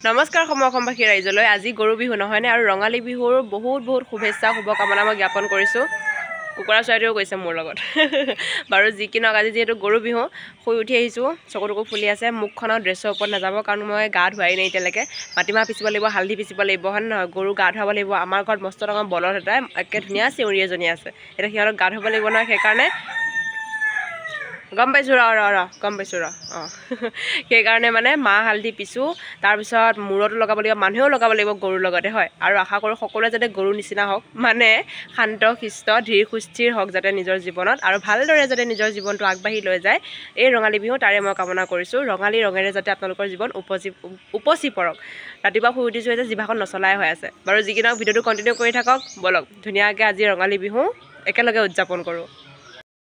নমস্কাৰ অসমবাসী ৰাইজলৈ আজি গৰু বিহু নহয়নে আৰু ৰঙালী বিহুৰ বহুত শুভেচ্ছা শুভকামনা মই জ্ঞাপন কৰিছোঁ। কুকুৰা চৰাইটোও গৈছে মোৰ লগত বাৰু যি কি নহওক আজি যিহেতু গৰু বিহু শুই উঠি আহিছোঁ, চকুটুকু ফুলি আছে, মুখখনৰ ড্ৰেছৰ ওপৰত নাযাব কাৰণ মই গা ধুৱাই নাই এতিয়ালৈকে। মাটিমাহ পিচিব লাগিব, হালধি পিচিব লাগিব, হয় নহয়? গৰু গা ধুৱাব লাগিব। আমাৰ ঘৰত মস্ত ডাঙৰ বলদ এটাই একে ধুনীয়া চেউৰী এজনী আছে, এতিয়া সিহঁতক গা ধুৱাব লাগিব নহয়, সেইকাৰণে গম পাইছোঁ গম পাইছোঁ অঁ সেইকাৰণে মানে মাহ হালধি পিছোঁ, তাৰপিছত মূৰতো লগাব লাগিব, মানুহেও লগাব লাগিব গৰুৰ লগতে, হয়। আৰু আশা কৰোঁ সকলোৱে যাতে গৰুৰ নিচিনা হওক, মানে শান্ত শিষ্ট ধীৰ সুস্থিৰ হওক যাতে নিজৰ জীৱনত, আৰু ভালদৰে যাতে নিজৰ জীৱনটো আগবাঢ়ি লৈ যায়, এই ৰঙালী বিহু তাৰে মই কামনা কৰিছোঁ। ৰঙালী ৰঙেৰে যাতে আপোনালোকৰ জীৱন উপচি পৰক। ৰাতিপুৱা শুই উঠিছোঁ যে জিভাখন নচলাই হৈ আছে। বাৰু যি কি নহওক ভিডিঅ'টো কণ্টিনিউ কৰি থাকক, বলক ধুনীয়াকৈ আজি ৰঙালী বিহু একেলগে উদযাপন কৰোঁ।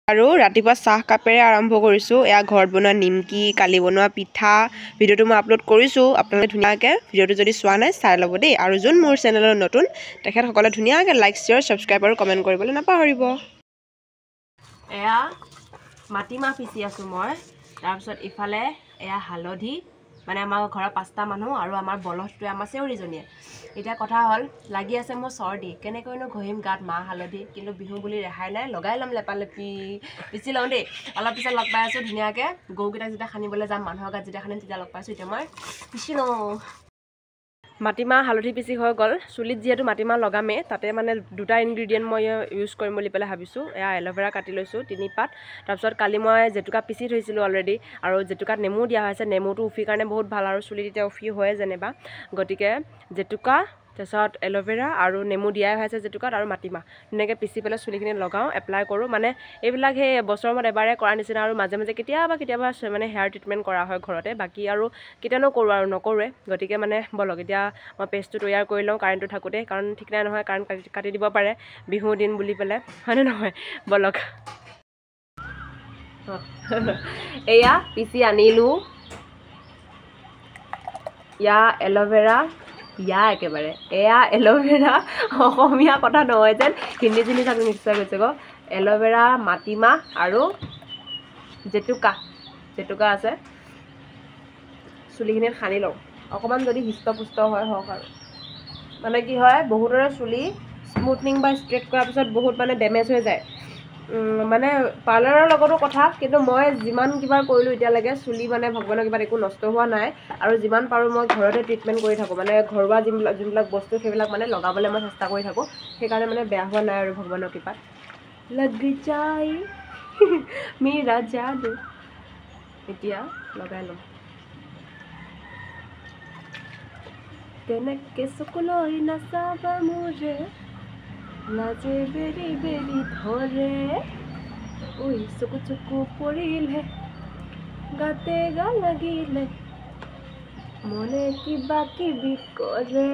আৰু ৰাতিপুৱা চাহ কাপেৰে আৰম্ভ কৰিছোঁ। এয়া ঘৰত বনোৱা নিমকি, কালি বনোৱা পিঠা। ভিডিঅ'টো মই আপলোড কৰিছোঁ, আপোনালোকে ধুনীয়াকৈ ভিডিঅ'টো যদি চোৱা নাই চাই ল'ব দেই। আৰু যোন মোৰ চেনেলত নতুন তেখেতসকলে ধুনীয়াকৈ লাইক, শ্বেয়াৰ, ছাবস্ক্ৰাইব আৰু কমেণ্ট কৰিবলৈ নাপাহৰিব। এয়া মাটিমাহ পিচি আছোঁ মই, তাৰপিছত ইফালে এয়া হালধি, মানে আমাৰ ঘৰৰ 5টা মানুহ আৰু আমাৰ বলহটোৱে আমাৰ চেউৰীজনীয়ে। এতিয়া কথা হ'ল লাগি আছে মোৰ চৰ্দি, কেনেকৈনো ঘঁহিম গাত মাহ হালধি, কিন্তু বিহু বুলি ৰেহাই নাই, লগাই ল'ম লেপালেপি। পিচি লওঁ দেই, অলপ পিছত লগ পাই আছোঁ। ধুনীয়াকৈ গৰুকেইটাক যেতিয়া সানিবলৈ যাম, মানুহৰ গাত যেতিয়া সানিম তেতিয়া লগ পাইছোঁ। এতিয়া মই পিচি লওঁ। মাটিমাহ হালধি পিচি হৈ গ'ল। চুলিত যিহেতু মাটিমাহ লগামেই, তাতে মানে 2টা ইনগ্ৰিডিয়েণ্ট মই ইউজ কৰিম বুলি পেলাই ভাবিছোঁ। এয়া এল'ভেৰা কাটি লৈছোঁ 3 পাত, তাৰপিছত কালি মই জেতুকা পিচি থৈছিলোঁ অলৰেডি, আৰু জেতুকাত নেমু দিয়া হৈছে। নেমুটো উফিৰ কাৰণে বহুত ভাল, আৰু চুলিত এতিয়া উফি হয় যেনিবা, গতিকে জেতুকা, তাৰপিছত এল'ভেৰা আৰু নেমু দিয়াই হৈছে জেতুকাত, আৰু মাটিমাহ ধুনীয়াকৈ পিচি পেলাই চুলিখিনি লগাওঁ, এপ্লাই কৰোঁ। মানে এইবিলাক সেই বছৰৰ মূৰত এবাৰে কৰা নিচিনা, আৰু মাজে মাজে কেতিয়াবা মানে হেয়াৰ ট্ৰিটমেণ্ট কৰা হয় ঘৰতে, বাকী আৰু কেতিয়ানো কৰোঁ আৰু নকৰোঁৱে। গতিকে মানে বলক এতিয়া মই পেষ্টটো তৈয়াৰ কৰি লওঁ কাৰেণ্টটো থাকোঁতে, কাৰণ ঠিক নাই নহয় কাৰেণ্ট কাটি দিব পাৰে বিহুৰ দিন বুলি পেলাই, হয়নে নহয়? বলক এয়া পিচি আনিলোঁ। ইয়া এল'ভেৰা, একেবাৰে এয়া এল'ভেৰা, অসমীয়া কথা নহয় যেন হিন্দী জিনিছ আমি নিশ্চয় গৈছে গৈ। এল'ভেৰা, মাটিমাহ আৰু জেতুকা আছে। চুলিখিনিত সানি লওঁ, অকণমান যদি হৃষ্টপুষ্ট হয় হওক। আৰু মানে কি হয়, বহুতৰে চুলি স্মুথনিং বা ষ্ট্ৰেট কৰাৰ পিছত বহুত মানে ডেমেজ হৈ যায়। মানে পাৰ্লাৰৰ লগতো কথা, কিন্তু মই যিমান কিবা কৰিলোঁ এতিয়ালৈকে চুলি মানে ভগৱানৰ কিবাত একো নষ্ট হোৱা নাই। আৰু যিমান পাৰোঁ মই ঘৰতে ট্ৰিটমেণ্ট কৰি থাকোঁ, মানে ঘৰুৱা যোনবিলাক বস্তু সেইবিলাক মানে লগাবলৈ মই চেষ্টা কৰি থাকোঁ। সেইকাৰণে মানে বেয়া হোৱা নাই আৰু ভগৱানৰ কৃপাত। লগ যাই মেৰা যাদু। এতিয়া লগাই ল'ম। কেনেকৈ চকুলৈ নাচাবা মোৰে, লাজে বেৰি বেৰি ধৰে, ঐ চকু পৰিলে, গাতে গা লাগিলে, মনে কিবা কিবি কৰে।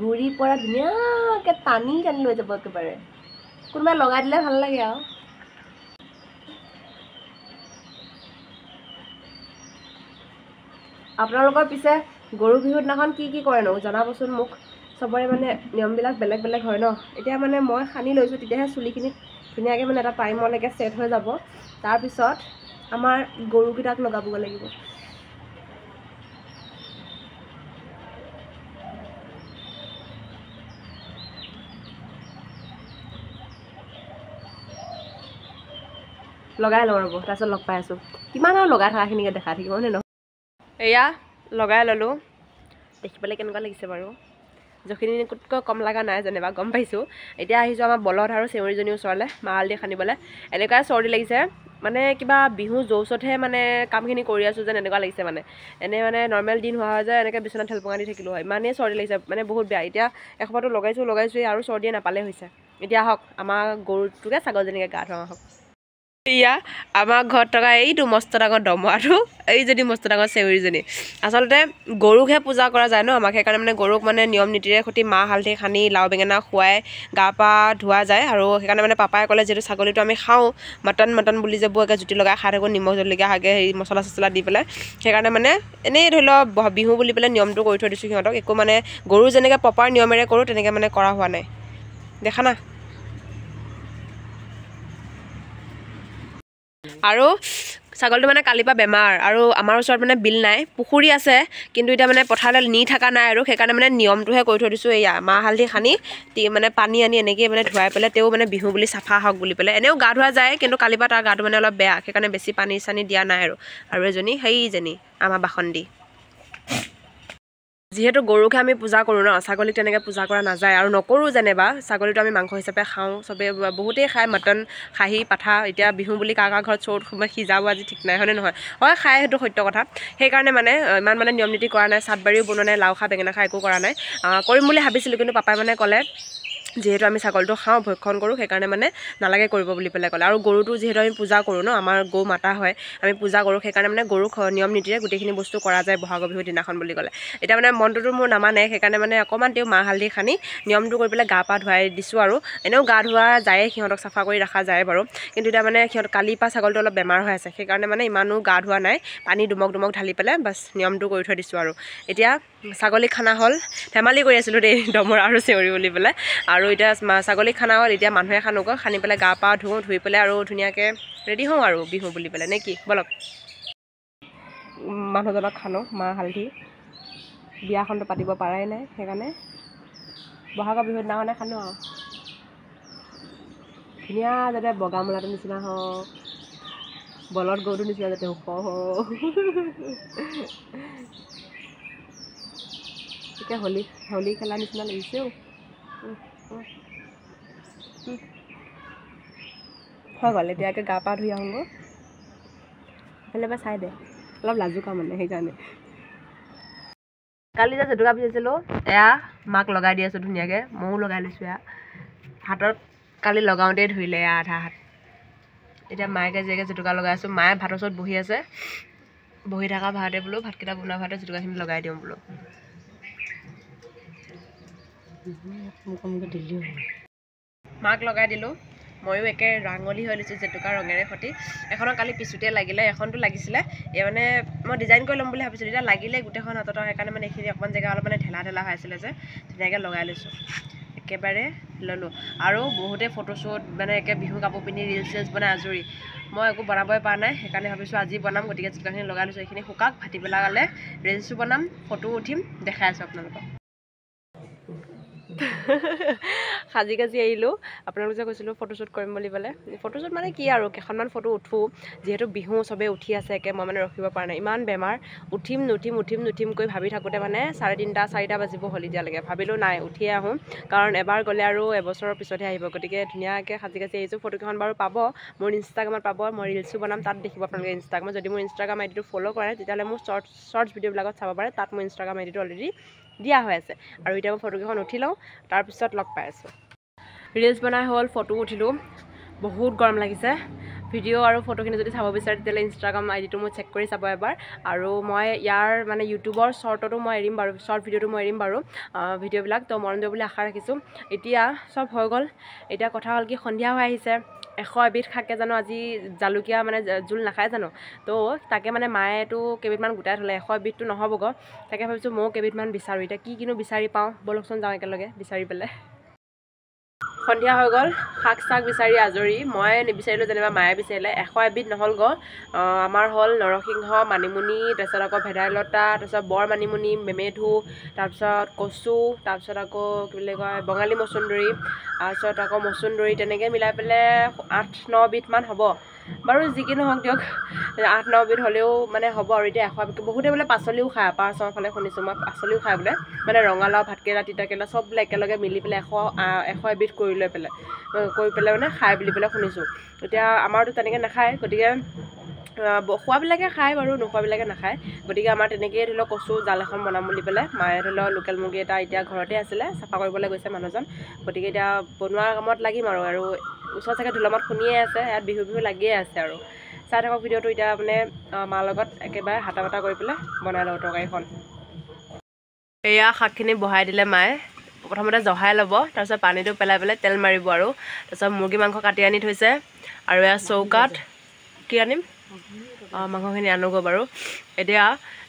গুৰি পৰা ধুনীয়াকৈ টানি লৈ যাব একেবাৰে। কোনোবাই লগাই দিলে ভাল লাগে আৰু। আপোনালোকৰ পিছে গৰু বিহুৰ দিনাখন কি কৰেনো জনাবচোন মোক। চবৰে মানে নিয়মবিলাক বেলেগ বেলেগ হয় ন। এতিয়া মানে মই সানি লৈছোঁ, তেতিয়াহে চুলিখিনি ধুনীয়াকৈ মানে এটা টাইমলৈকে ছেট হৈ যাব। তাৰপিছত আমাৰ গৰুকেইটাক লগাবগৈ লাগিব। লগাই লওঁ ৰ'ব, তাৰপিছত লগ পাই আছোঁ। কিমান আৰু লগাই থকাখিনিকে দেখাই থাকিব নে নহয়। এয়া লগাই ল'লোঁ, দেখিবলৈ কেনেকুৱা লাগিছে বাৰু? জখিনিতকৈ কম লগা নাই যেনিবা, গম পাইছোঁ। এতিয়া আহিছোঁ আমাৰ বলদ আৰু চেউৰীজনীৰ ওচৰলৈ মাহ হালধি সানিবলৈ। এনেকুৱাই চৰ্দি লাগিছে, মানে কিবা বিহু জৌচতহে মানে কামখিনি কৰি আছোঁ যেন এনেকুৱা লাগিছে। মানে এনেই মানে নৰ্মেল দিন হোৱা হয় যে এনেকৈ বিচনাত ঠেলপঙা দি থাকিলোঁ হয়, ইমানেই চৰ্দি লাগিছে, মানে বহুত বেয়া। এতিয়া এসোপাটো লগাইছোঁৱেই আৰু চৰ্দিয়ে নাপালে হৈছে। এতিয়া আহক আমাৰ গৰুটোকে ছাগলজনীকে গা ধোৱাওঁ আহক। এয়া আমাৰ ঘৰত থকা এইটো মস্ত ডাঙৰ দমৰাটো, এইজনী মস্ত ডাঙৰ চেউৰীজনী। আচলতে গৰুকহে পূজা কৰা যায় ন আমাক, সেইকাৰণে মানে গৰুক মানে নিয়ম নীতিৰে সৈতে মাহ হালধি সানি লাও বেঙেনা খুৱাই গা পা ধোৱা যায়। আৰু সেইকাৰণে মানে পাপাই ক'লে যিহেতু ছাগলীটো আমি খাওঁ, মটন বুলি যে একে জুতি লগাই খাই থাকোঁ, নিমখ জলকীয়া হাগে হেৰি মছলা চছলা দি পেলাই, সেইকাৰণে মানে এনেই ধৰি লওক বিহু বুলি পেলাই নিয়মটো কৰি থৈ দিছোঁ সিহঁতক। একো মানে গৰু যেনেকৈ প্ৰপাৰ নিয়মেৰে কৰোঁ তেনেকৈ মানে কৰা হোৱা নাই, দেখা না। আৰু ছাগলটো মানে কালিৰ পৰা বেমাৰ আৰু আমাৰ ওচৰত মানে বিল নাই, পুখুৰী আছে কিন্তু এতিয়া মানে পথাৰলৈ নি থকা নাই আৰু সেইকাৰণে মানে নিয়মটোহে কৰি থৈ দিছোঁ। এয়া মাহ হালধি সানি মানে পানী আনি এনেকৈ মানে ধুৱাই পেলাই তেওঁ মানে বিহু বুলি চাফা হওক বুলি পেলাই এনেও গা ধোৱা যায়, কিন্তু কালিৰ পৰা তাৰ গাটো মানে অলপ বেয়া, সেইকাৰণে বেছি পানী চানী দিয়া নাই আৰু এজনী সেইজনী আমাৰ বাসন্দি। যিহেতু গৰুকে আমি পূজা কৰোঁ ন, ছাগলীক তেনেকৈ পূজা কৰা নাযায় আৰু নকৰোঁ যেনিবা। ছাগলীটো আমি মাংস হিচাপে খাওঁ, চবেই বহুতেই খায়, মটন খাহী পাঠা। এতিয়া বিহু বুলি কাৰ ঘৰত চৰুত সিজাব আজি ঠিক নাই, হয়নে নহয়? হয় খায়, সেইটো সত্য কথা। সেইকাৰণে মানে ইমান মানে নিয়ম নীতি কৰা নাই, চাট বাৰীও বনোৱা নাই, লাও খা বেঙেনা খা একো কৰা নাই। কৰিম বুলি ভাবিছিলোঁ কিন্তু পাপাই মানে ক'লে যিহেতু আমি ছাগলটো খাওঁ, ভক্ষণ কৰোঁ, সেইকাৰণে মানে নালাগে কৰিব বুলি পেলাই ক'লে। আৰু গৰুটো যিহেতু আমি পূজা কৰোঁ ন, আমাৰ গৰু মাতা হয়, আমি পূজা কৰোঁ, সেইকাৰণে মানে গৰুক নিয়ম নীতিৰে গোটেইখিনি বস্তু কৰা যায় বহাগৰ বিহুৰ দিনাখন বুলি ক'লে। এতিয়া মানে মনটোতো মোৰ নামানে, সেইকাৰণে মানে অকণমান তেওঁ মাহ হালধি সানি নিয়মটো কৰি পেলাই গা পা ধুৱাই দিছোঁ আৰু এনেও গা ধোৱা যায়েই, সিহঁতক চাফা কৰি ৰখা যায় বাৰু। কিন্তু এতিয়া মানে সিহঁত কালিৰ পৰা ছাগলটো অলপ বেমাৰ হৈ আছে, সেইকাৰণে মানে ইমানো গা ধোৱা নাই, পানী দুমক ঢালি পেলাই বাছ নিয়মটো কৰি থৈ দিছোঁ আৰু। এতিয়া ছাগলী খানা হ'ল, ধেমালি কৰি আছিলোঁ দেই, দমৰা আৰু চেউৰী বুলি পেলাই। আৰু এতিয়া ছাগলী খানা হ'ল, এতিয়া মানুহে খানোগৈ, খানি পেলাই গা পা ধুই পেলাই আৰু ধুনীয়াকৈ ৰেডি হওঁ আৰু বিহু বুলি পেলাই নে কি বলক। মানুহজনক খানো মাহ হালধি, বিয়াখনটো পাতিব পৰাই নাই, সেইকাৰণে বহাগৰ বিহুৰ দিনাখনে খানো আৰু ধুনীয়া যাতে বগা মূলাটোৰ নিচিনা হওক, বলত গৰুটোৰ নিচিনা যাতে ওখ হওক। এতিয়া হোলী খেলা নিচিনা লাগিছেও। হৈ গ'ল, এতিয়াকে গা পা ধুই আহোঁগৈ। সেইফালে পৰা চাই দে, অলপ লাজুকা মানে সেইকাৰণে। কালি যে জেতুকা পিচিছিলোঁ, এয়া মাক লগাই দি আছোঁ ধুনীয়াকৈ, ময়ো লগাই লৈছোঁ। এয়া হাতত কালি লগাওঁতেই ধৰিলে এয়া আধা হাত। এতিয়া মায়েকে জীয়েকে জেতুকা লগাই আছোঁ, মায়ে ভাতৰ ওচৰত বহি আছে, বহি থকা ভাতে বোলো ভাতকেইটা বনোৱা ভাতে জেতুকাখিনি লগাই দিওঁ বোলো। মাক লগাই দিলোঁ, ময়ো একে ৰাঙলী হৈ লৈছোঁ জেতুকা ৰঙেৰে সৈতে। এখনৰ কালি পিছোতে লাগিলে, এখনটো লাগিছিলে, এই মানে মই ডিজাইন কৰি ল'ম বুলি ভাবিছিলোঁ, এতিয়া লাগিলে গোটেইখন হাতত, সেইকাৰণে মানে এইখিনি অকণমান জেগা অলপ মানে ঢেলা হৈ আছিলে যে ধুনীয়াকৈ লগাই লৈছোঁ, একেবাৰে ল'লোঁ। আৰু বহুতে ফটোশ্বুট মানে একে বিহু কাপোৰ পিন্ধি ৰিলচ চিলচ বনাই আজৰি, মই একো বনাবই পৰা নাই, সেইকাৰণে ভাবিছোঁ আজি বনাম। গতিকে জেতুকাখিনি লগাই লৈছোঁ, এইখিনি শুকাক, ভাটি পেলালে ৰিলচো বনাম, ফটো উঠিম, দেখাই আছোঁ আপোনালোকক। সাজি কাজি আহিলোঁ, আপোনালোক যে কৈছিলোঁ ফটোশ্বুট কৰিম বুলি পেলাই। ফটোশ্বুট মানে কি আৰু কেইখনমান ফটো উঠোঁ, যিহেতু বিহু চবেই উঠি আছে, একে মই মানে ৰখিব পৰা নাই, ইমান বেমাৰ, উঠিম নুঠিম কৰি ভাবি থাকোঁতে মানে 3:30 4টা বাজিব হ'ল এতিয়ালৈকে। ভাবিলোঁ নাই উঠিয়ে আহোঁ, কাৰণ এবাৰ গ'লে আৰু এবছৰৰ পিছতহে আহিব। গতিকে ধুনীয়াকৈ সাজি কাজি আহিছোঁ। ফটোকেইখন বাৰু পাব মোৰ ইনষ্টাগ্ৰামত পাব, মই ৰিলচো বনাম, তাত দেখিব আপোনালোকে ইনষ্টাগ্ৰামত। যদি মোৰ ইনষ্টাগ্ৰাম আইডিটো ফ'ল' কৰে তেতিয়াহ'লে মোৰ শ্বৰ্টছ ভিডিঅ'বিলাকত চাব পাৰে, তাত মোৰ ইনষ্টাগ্ৰাম আইডিটো অলৰেডি দিয়া হৈ আছে। আৰু এতিয়া মই ফটোকেইখন উঠি লওঁ, তাৰপিছত লগ পাই আছোঁ। ৰিলচ বনাই হ'ল, ফটো উঠিলোঁ, বহুত গৰম লাগিছে। ভিডিঅ' আৰু ফটোখিনি যদি চাব বিচাৰে তেতিয়াহ'লে ইনষ্টাগ্ৰাম আইডিটো মই চেক কৰি চাব এবাৰ। আৰু মই ইয়াৰ মানে ইউটিউবৰ শ্বৰ্টতো মই এৰিম বাৰু, শ্বৰ্ট ভিডিঅ'টো মই এৰিম বাৰু ভিডিঅ'বিলাক, তো মন দিব বুলি আশা ৰাখিছোঁ। এতিয়া চব হৈ গ'ল, এতিয়া কথা হ'ল কি সন্ধিয়া হৈ আহিছে, 100 এবিধ শাকে জানো আজি জালুকীয়া মানে জোল নাখায় জানো, তো তাকে মানে মায়েতো কেইবিধমান গোটাই থ'লে, 100 এবিধটো নহ'বগৈ, তাকে ভাবিছোঁ ময়ো কেইবিধমান বিচাৰোঁ। এতিয়া কিনো বিচাৰি পাওঁ, ব'লকচোন যাওঁ একেলগে বিচাৰি পেলাই। সন্ধিয়া হৈ গ'ল, শাক চাক বিচাৰি আজৰি, মই নিবিচাৰিলোঁ যেনিবা মায়ে বিচাৰিলে। 100 এবিধ নহ'লগৈ, আমাৰ হ'ল নৰসিংহ, মানিমুনি, তাৰপিছত আকৌ ভেদাইলতা, তাৰপিছত বৰ মানিমুনি, মেমেধু, তাৰপিছত কচু, তাৰপিছত আকৌ কি বুলি কয় বঙালী মচুন্দৰী, তাৰপিছত আকৌ মচুন্দৰী, তেনেকৈ মিলাই পেলাই 8-9 বিধমান হ'ব বাৰু। যি কি নহওক দিয়ক, 8-9 বিধ হ'লেও মানে হ'ব আৰু। এতিয়া 100 বিধ, বহুতে বোলে পাচলিও খায়, আপাৰ আচামৰ ফালে শুনিছোঁ মই, পাচলিও খায় বোলে, মানে ৰঙালাও, ভাতকেৰেলা, তিতাকেৰেলা চব বোলে একেলগে মিলি পেলাই 100 এবিধ কৰি পেলাই মানে খায় বুলি পেলাই শুনিছোঁ। এতিয়া আমাৰতো তেনেকৈ নাখায়, গতিকে খোৱাবিলাকে খায় বাৰু, নোখোৱাবিলাকে নাখায়। গতিকে আমাৰ তেনেকৈয়ে ধৰি লওক কচু জাল এখন বনাম বুলি পেলাই, মায়ে ধৰি লওক লোকেল মুৰ্গী এটা এতিয়া ঘৰতে আছিলে, চাফা কৰিবলৈ গৈছে মানুহজন। গতিকে এতিয়া বনোৱা কামত লাগিম আৰু ওচৰত চাগে ঢোলমাত শুনিয়ে আছে, ইয়াত বিহু লাগিয়ে আছে আৰু। চাই থাকক ভিডিঅ'টো। এতিয়া মানে মাৰ লগত একেবাৰে হাতা বাটা কৰি পেলাই বনাই লওঁ তৰকাৰীখন। এয়া শাকখিনি বহাই দিলে মায়ে, প্ৰথমতে জহাই ল'ব, তাৰপিছত পানীটো পেলাই তেল মাৰিব আৰু তাৰপিছত মুৰ্গী মাংস কাটি আনি থৈছে। আৰু এয়া চৌকাত কি আনিম, মাংসখিনি আনোগৈ বাৰু। এতিয়া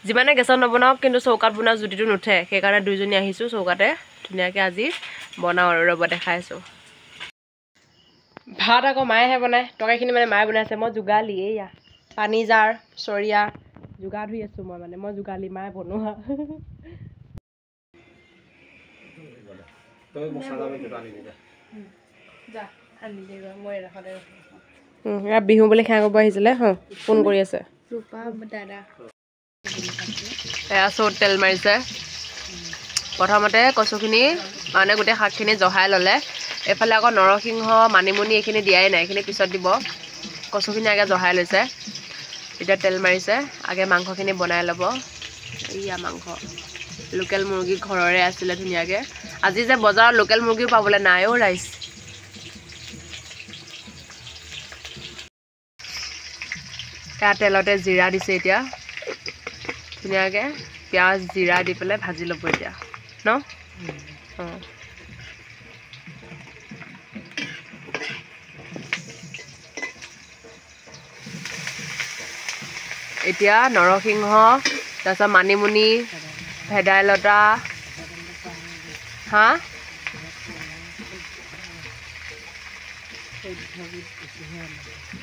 যিমানে গেছত নবনাওক কিন্তু চৌকাত বনোৱা জুতিটো নুঠে, সেইকাৰণে দুইজনী আহিছোঁ চৌকাতে ধুনীয়াকৈ আজি বনাওঁ আৰু ৰ'ব দেখাই আছোঁ। ভাত আকৌ মায়েহে বনায়, তৰকাৰীখিনি মানে মায়ে বনাইছে, মই যোগালি এয়া পানী জাৰ চৰিয়া যোগাৰ ধুই আছোঁ মই যোগালী মায়ে বনোৱা বিহু বুলি খাই কৰিব আহিছিলে ফোন কৰি আছে এয়া চৌত তেল মাৰিছে প্ৰথমতে কচুখিনি মানে গোটেই শাকখিনি জহাই ল'লে এইফালে আকৌ নৰসিংহ মানিমুনি এইখিনি দিয়াই নাই এইখিনি পিছত দিব কচুখিনি আগে জহাই লৈছে এতিয়া তেল মাৰিছে আগে মাংসখিনি বনাই ল'ব এয়া মাংস লোকেল মুৰ্গী ঘৰৰে আছিলে ধুনীয়াকৈ আজি যে বজাৰত লোকেল মুৰ্গীও পাবলৈ নাই অ' ৰাইজ এয়া তেলতে জিৰা দিছে এতিয়া ধুনীয়াকৈ পিঁয়াজ জিৰা দি পেলাই ভাজি ল'ব এতিয়া ন অঁ এতিয়া নৰসিংহ তাৰপিছত মানিমুনি ভেদাইলতা হা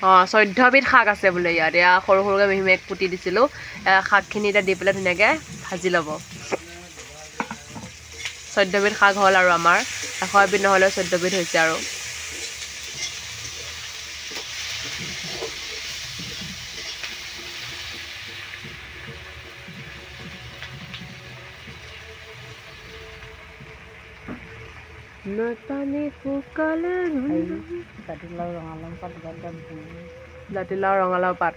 অঁ 14বিধ শাক আছে বোলে ইয়াত এয়া সৰু সৰুকৈ মিহি মিহি কুটি দিছিলোঁ শাকখিনি এতিয়া দি পেলাই ধুনীয়াকৈ ভাজি ল'ব 14বিধ শাক হ'ল আৰু আমাৰ 100 এবিধ নহ'লেও 14বিধ হৈছে আৰু জাতিলাও ৰঙালাও পাত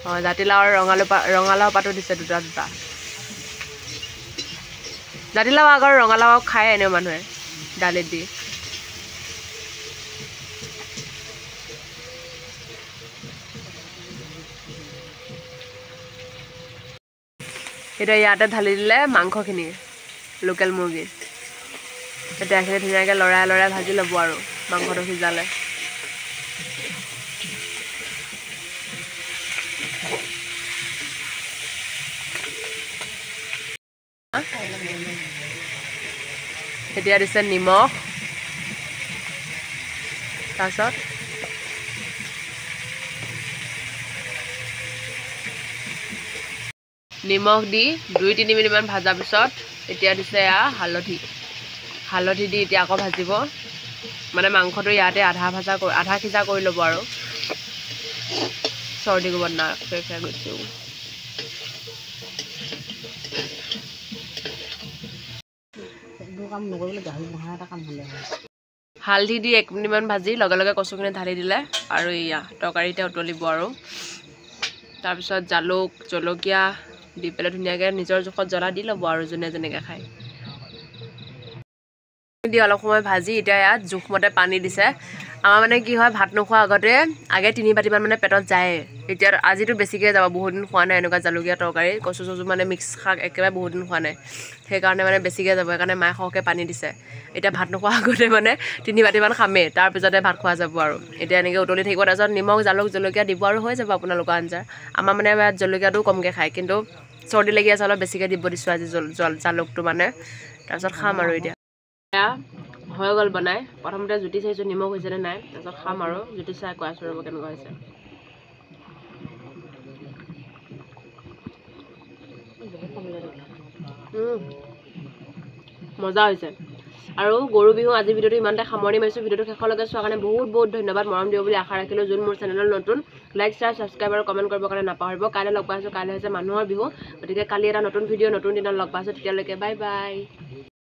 অঁ জাতিলাও আৰু ৰঙালাও পাতো দিছে দুটা জাতিলাও আগৰ ৰঙালাও খাই এনেও মানুহে দালিত দি এতিয়া ইয়াতে ঢালি দিলে মাংসখিনি লোকেল মুৰ্গী এতিয়া এইখিনি ধুনীয়াকৈ লৰাই লৰাই ভাজি ল'ব আৰু মাংসটো সিজালে এতিয়া দিছে নিমখ তাৰপিছত নিমখ দি 2-3 মিনিটমান ভাজাৰ পিছত এতিয়া দিছে এয়া হালধি দি এতিয়া আকৌ ভাজিব মানে মাংসটো ইয়াতে আধা সিজা কৰি ল'ব আৰু চৰ্দি কৰিব না গৈছোঁ হালধি দি 1 মিনিটমান ভাজি লগে লগে কচুখিনি ঢালি দিলে আৰু এয়া তৰকাৰীতে উতলিব আৰু তাৰপিছত জালুক জলকীয়া দি পেলাই ধুনীয়াকৈ নিজৰ জোখত জ্বলা দি ল'ব আৰু যোনে যেনেকৈ খায় দি অলপ সময় ভাজি এতিয়া ইয়াত জোখমতে পানী দিছে আমাৰ মানে কি হয় ভাত নোখোৱা আগতে আগে 3 বাতিমান মানে পেটত যায় এতিয়া আজিতো বেছিকৈ যাব বহুত দিন খোৱা নাই এনেকুৱা জালুকীয়া তৰকাৰী কচু চচু মানে মিক্স শাক একেবাৰে বহুত দিন খোৱা নাই সেইকাৰণে মানে বেছিকৈ যাব সেইকাৰণে মায়ে সৰহকৈ পানী দিছে এতিয়া ভাত নোখোৱা আগতে মানে 3 বাতিমান খামেই তাৰপিছতে ভাত খোৱা যাব আৰু এতিয়া এনেকৈ উতলি থাকিব তাৰপিছত নিমখ জালুক জলকীয়া দিব আৰু হৈ যাব আপোনালোকৰ আঞ্জা আমাৰ মানে ইয়াত জলকীয়াটো কমকৈ খায় কিন্তু চৰ্দি লাগি আছে অলপ বেছিকৈ দিব দিছোঁ আজি জালুকটো মানে তাৰপিছত খাম আৰু এতিয়া হৈ গ'ল বনাই প্ৰথমতে জুতি চাইছোঁ নিমখ হৈছেনে নাই তাৰপিছত খাম আৰু জুতি চাই কৈ আছোঁ ৰ'ব কেনেকুৱা হৈছে মজা হৈছে আৰু গৰু বিহু আজি ভিডিঅ'টো ইমানতে সামৰণি মাৰিছোঁ ভিডিঅ'টো শেষলৈকে চোৱাৰ কাৰণে বহুত ধন্যবাদ মৰম দিব বুলি আশা ৰাখিলোঁ যোন মোৰ চেনেলত নতুন লাইক শ্বেয়াৰ ছাবস্ক্ৰাইব আৰু কমেণ্ট কৰিবৰ কাৰণে নাপাহৰিব কাইলৈ লগ পাইছোঁ কাইলৈ হৈছে মানুহৰ বিহু গতিকে কালি এটা নতুন ভিডিঅ' নতুন দিনত লগ পাইছোঁ তেতিয়ালৈকে বাই বাই